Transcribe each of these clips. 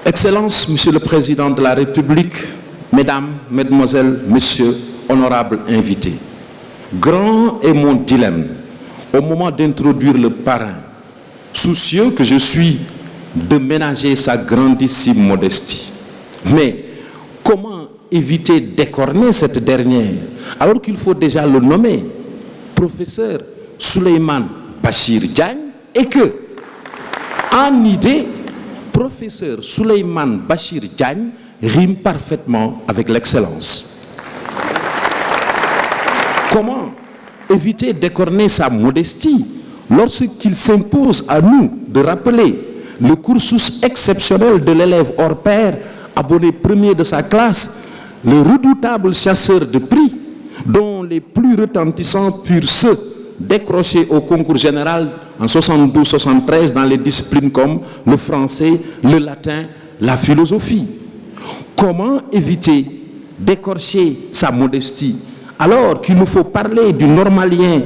Excellences, Monsieur le Président de la République, Mesdames, Mesdemoiselles, Messieurs, honorables invités, grand est mon dilemme au moment d'introduire le parrain, soucieux que je suis de ménager sa grandissime modestie. Mais comment éviter d'écorner cette dernière alors qu'il faut déjà le nommer professeur Souleymane Bachir Diagne et que, en idée, professeur Souleymane Bachir Diagne rime parfaitement avec l'excellence. Comment éviter d'écorner sa modestie lorsqu'il s'impose à nous de rappeler le cursus exceptionnel de l'élève hors pair, abonné premier de sa classe, le redoutable chasseur de prix, dont les plus retentissants furent ceux décrochés au concours général en 72-73 dans les disciplines comme le français, le latin, la philosophie. Comment éviter d'écorcher sa modestie alors qu'il nous faut parler du normalien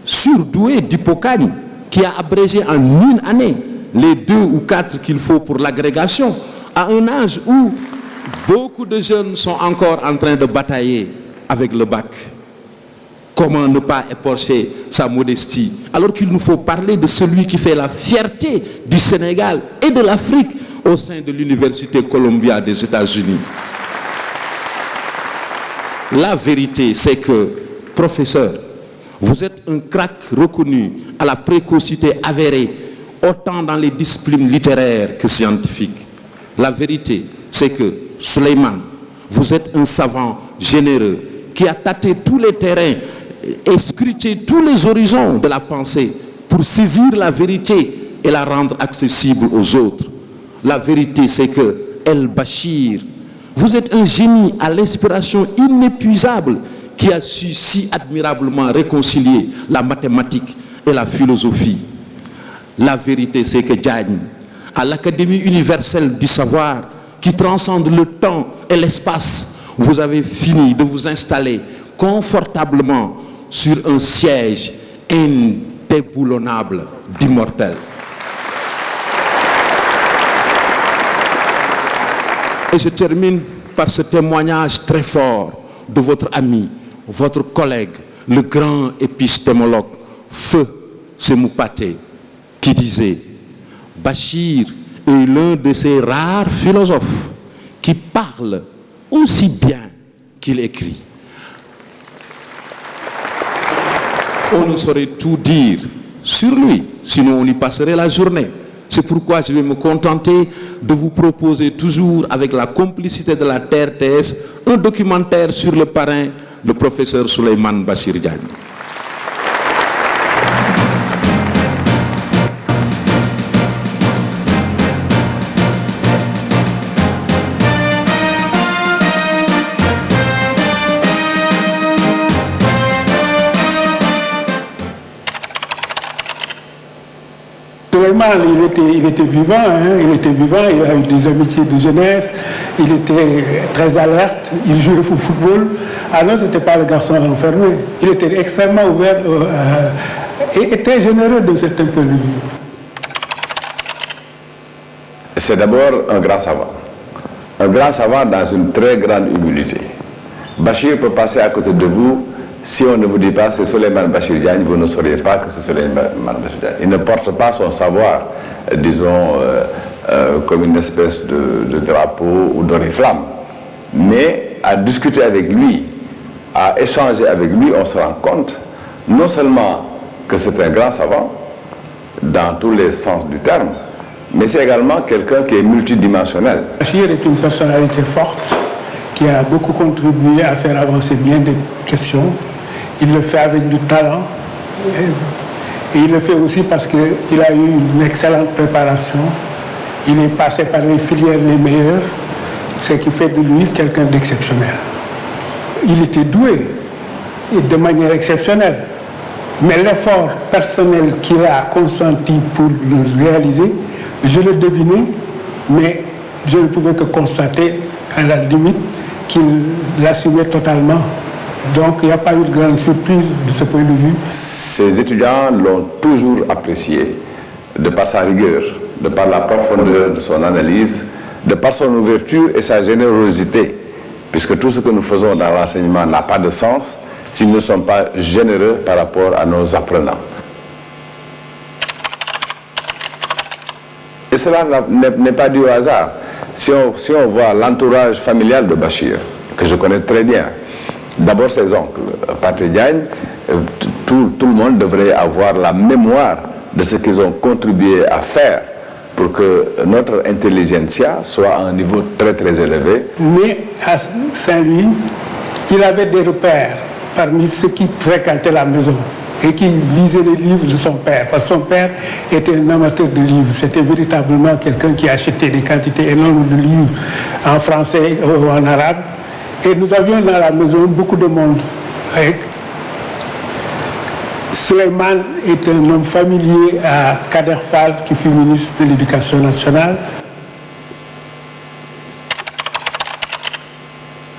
surdoué d'Hippocagne qui a abrégé en une année les 2 ou 4 qu'il faut pour l'agrégation, à un âge où beaucoup de jeunes sont encore en train de batailler avec le bac. Comment ne pas écorcher sa modestie alors qu'il nous faut parler de celui qui fait la fierté du Sénégal et de l'Afrique au sein de l'Université Columbia des États-Unis. La vérité, c'est que, professeur, vous êtes un crack reconnu à la précocité avérée, autant dans les disciplines littéraires que scientifiques. La vérité, c'est que, Souleymane, vous êtes un savant généreux qui a tâté tous les terrains et scruté tous les horizons de la pensée pour saisir la vérité et la rendre accessible aux autres. La vérité, c'est que, El Bachir, vous êtes un génie à l'inspiration inépuisable qui a su si admirablement réconcilier la mathématique et la philosophie. La vérité, c'est que Diagne, à l'Académie universelle du savoir, qui transcende le temps et l'espace, vous avez fini de vous installer confortablement sur un siège indéboulonnable d'immortel. Et je termine par ce témoignage très fort de votre ami, votre collègue, le grand épistémologue Feu Sémou Pathé, qui disait « Bachir est l'un de ces rares philosophes qui parle aussi bien qu'il écrit. » On ne saurait tout dire sur lui, sinon on y passerait la journée. C'est pourquoi je vais me contenter de vous proposer toujours, avec la complicité de la TRTS, un documentaire sur le parrain, le professeur Souleymane Bachir Diagne. Il était vivant, hein, il a eu des amitiés de jeunesse, il était très alerte, il jouait au football. Alors, ce n'était pas le garçon enfermé. Il était extrêmement ouvert et très généreux de certains points de vue. C'est d'abord un grand savant. Un grand savant dans une très grande humilité. Bachir peut passer à côté de vous. Si on ne vous dit pas c'est Souleymane Bachir Diagne, vous ne sauriez pas que c'est Souleymane Bachir Diagne. Il ne porte pas son savoir, disons, comme une espèce de drapeau ou d'oriflamme. Mais à discuter avec lui, à échanger avec lui, on se rend compte non seulement que c'est un grand savant, dans tous les sens du terme, mais c'est également quelqu'un qui est multidimensionnel. Bachir est une personnalité forte qui a beaucoup contribué à faire avancer bien des questions. Il le fait avec du talent et il le fait aussi parce qu'il a eu une excellente préparation. Il est passé par les filières les meilleures, ce qui fait de lui quelqu'un d'exceptionnel. Il était doué et de manière exceptionnelle, mais l'effort personnel qu'il a consenti pour le réaliser, je le devinais, mais je ne pouvais que constater à la limite qu'il l'assumait totalement. Donc il n'y a pas eu de grande surprise de ce point de vue. Ses étudiants l'ont toujours apprécié de par sa rigueur, de par la profondeur de son analyse, de par son ouverture et sa générosité, puisque tout ce que nous faisons dans l'enseignement n'a pas de sens s'ils ne sont pas généreux par rapport à nos apprenants. Et cela n'est pas dû au hasard. Si on voit l'entourage familial de Bachir, que je connais très bien, d'abord ses oncles, Pathé Diagne, tout le monde devrait avoir la mémoire de ce qu'ils ont contribué à faire pour que notre intelligentsia soit à un niveau très très élevé. Mais à Saint-Louis, il avait des repères parmi ceux qui fréquentaient la maison et qui lisaient les livres de son père. Parce que son père était un amateur de livres. C'était véritablement quelqu'un qui achetait des quantités énormes de livres en français ou en arabe. Et nous avions dans la maison beaucoup de monde. Souleymane est un homme familier à Kader Fall, qui fut ministre de l'Éducation nationale.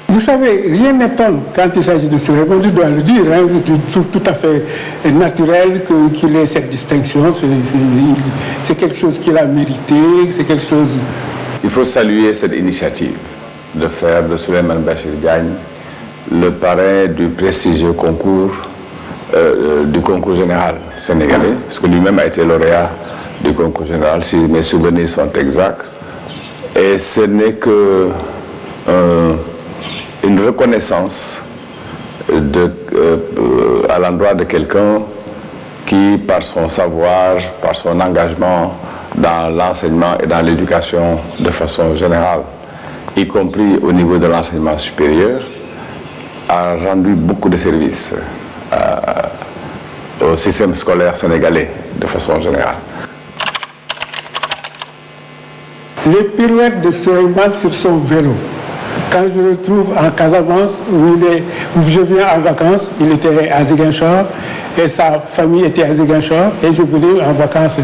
Vous savez, rien n'étonne quand il s'agit de Souleymane, je dois le dire, hein, tout à fait naturel qu'il ait cette distinction. C'est quelque chose qu'il a mérité, c'est quelque chose... Il faut saluer cette initiative de faire de Souleymane Bachir Diagne le parrain du prestigieux concours général sénégalais, parce que lui-même a été lauréat du concours général, si mes souvenirs sont exacts. Et ce n'est que une reconnaissance à l'endroit de quelqu'un qui, par son savoir, par son engagement dans l'enseignement et dans l'éducation de façon générale, y compris au niveau de l'enseignement supérieur, a rendu beaucoup de services au système scolaire sénégalais de façon générale. Les pirouettes de Souleymane sur son vélo. Quand je le trouve en Casamance, où je viens en vacances, il était à Ziguinchor et sa famille était à Ziguinchor et je venais en vacances.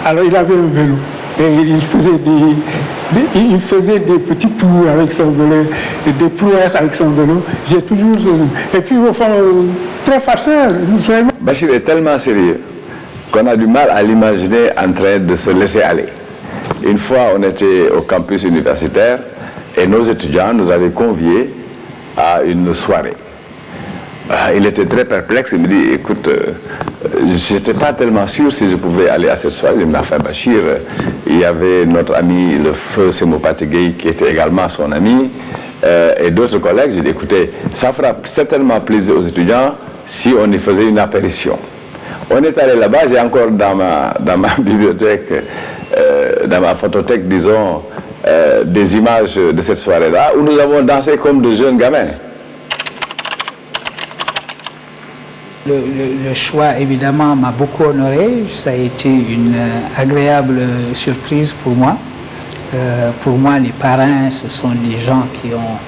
Alors il avait un vélo et il faisait des petits tours avec son vélo, des prouesses avec son vélo. J'ai toujours... Et puis au fond, très farceur. Bachir est tellement sérieux qu'on a du mal à l'imaginer en train de se laisser aller. Une fois, on était au campus universitaire et nos étudiants nous avaient conviés à une soirée. Il était très perplexe, il me dit, écoute, je n'étais pas tellement sûr si je pouvais aller à cette soirée. Il m'a fait Bachir, il y avait notre ami, le feu Semo Pategui, qui était également son ami, et d'autres collègues. J'ai dit, écoutez, ça fera certainement plaisir aux étudiants si on y faisait une apparition. On est allé là-bas, j'ai encore dans ma bibliothèque, dans ma photothèque, disons, des images de cette soirée-là, où nous avons dansé comme de jeunes gamins. Le choix, évidemment, m'a beaucoup honoré. Ça a été une agréable surprise pour moi. Pour moi, les parrains, ce sont des gens qui ont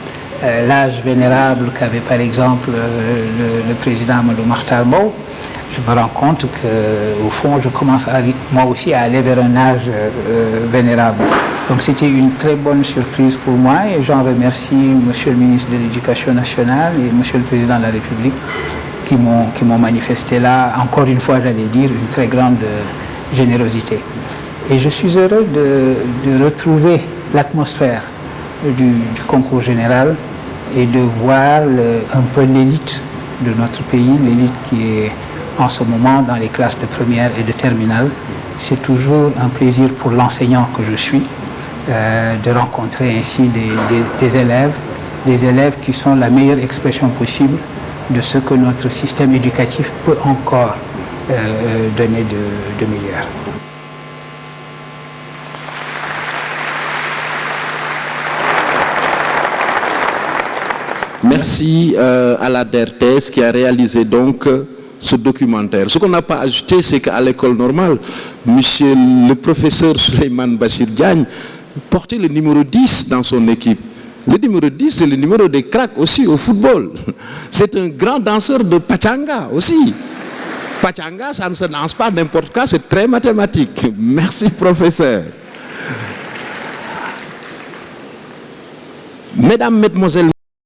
l'âge vénérable qu'avait, par exemple, le président Amadou Mahtar Mbow. Je me rends compte qu'au fond, je commence moi aussi à aller vers un âge vénérable. Donc c'était une très bonne surprise pour moi et j'en remercie Monsieur le ministre de l'Éducation nationale et Monsieur le Président de la République qui m'ont manifesté là, encore une fois, j'allais dire, une très grande générosité. Et je suis heureux de retrouver l'atmosphère du concours général et de voir un peu l'élite de notre pays, l'élite qui est en ce moment dans les classes de première et de terminale. C'est toujours un plaisir pour l'enseignant que je suis de rencontrer ainsi des élèves qui sont la meilleure expression possible de ce que notre système éducatif peut encore donner de meilleur. Merci à la DRTS qui a réalisé donc ce documentaire. Ce qu'on n'a pas ajouté, c'est qu'à l'école normale, monsieur le professeur Souleymane Bachir Diagne portait le numéro 10 dans son équipe. Le numéro 10, c'est le numéro des cracks aussi au football. C'est un grand danseur de pachanga aussi. Pachanga, ça ne se danse pas n'importe quoi, c'est très mathématique. Merci, professeur. Mesdames, Mesdemoiselles,